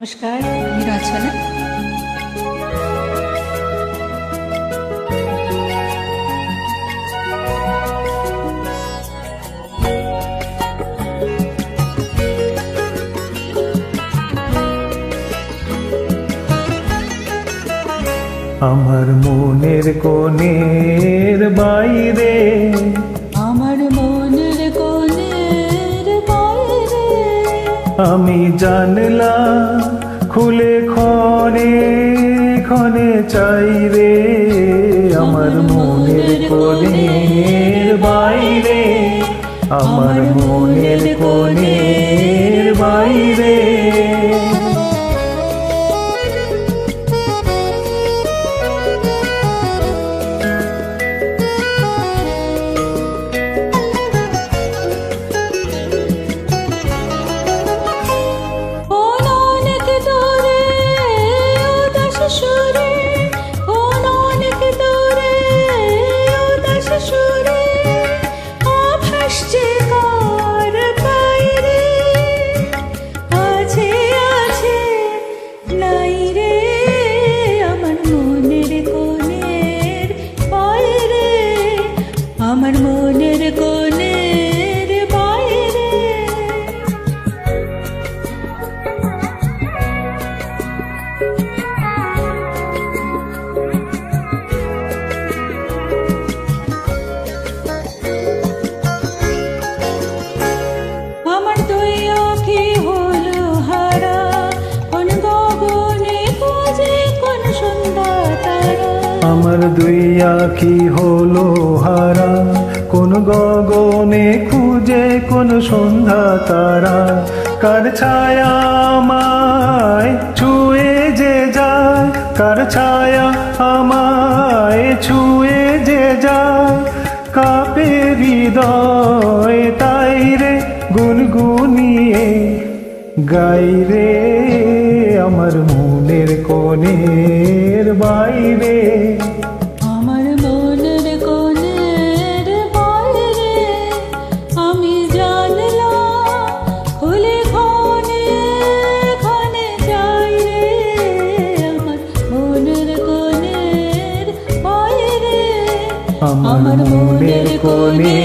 नमस्कार, আমি রচনা। আমার মনের কোণের বাইরে, আমার মনের কোণের বাইরে আমি জানলা খুলে ক্ষণে ক্ষণে চাই রে। আমার মনের কোণের বাইরে, আমার মনের কোণের বাইরে। আমার মনের কোণের বাইরে আমার দুই আঁখি হলো হারা, কোন গগনে খুঁজে কোন সন্ধ্যা তারা। আমার দুই আঁখি হলো হারা, কোন গগনে খুঁজে কোন সন্ধ্যা তারা। কার ছায়া আমায় ছুঁয়ে যে যায়, কার ছায়া আমায় ছুঁয়ে যে যায়। কাঁপে হৃদয় তাই রে গুনগুনিয়ে গাই রে। আমার মনের কোণের বাইরে, আমার মনের কোণের বাইরে আমি জানলা খুলে ক্ষণে ক্ষণে যাই রে। আমার মনের কোণের বাইরে, আমার মনের কোণে।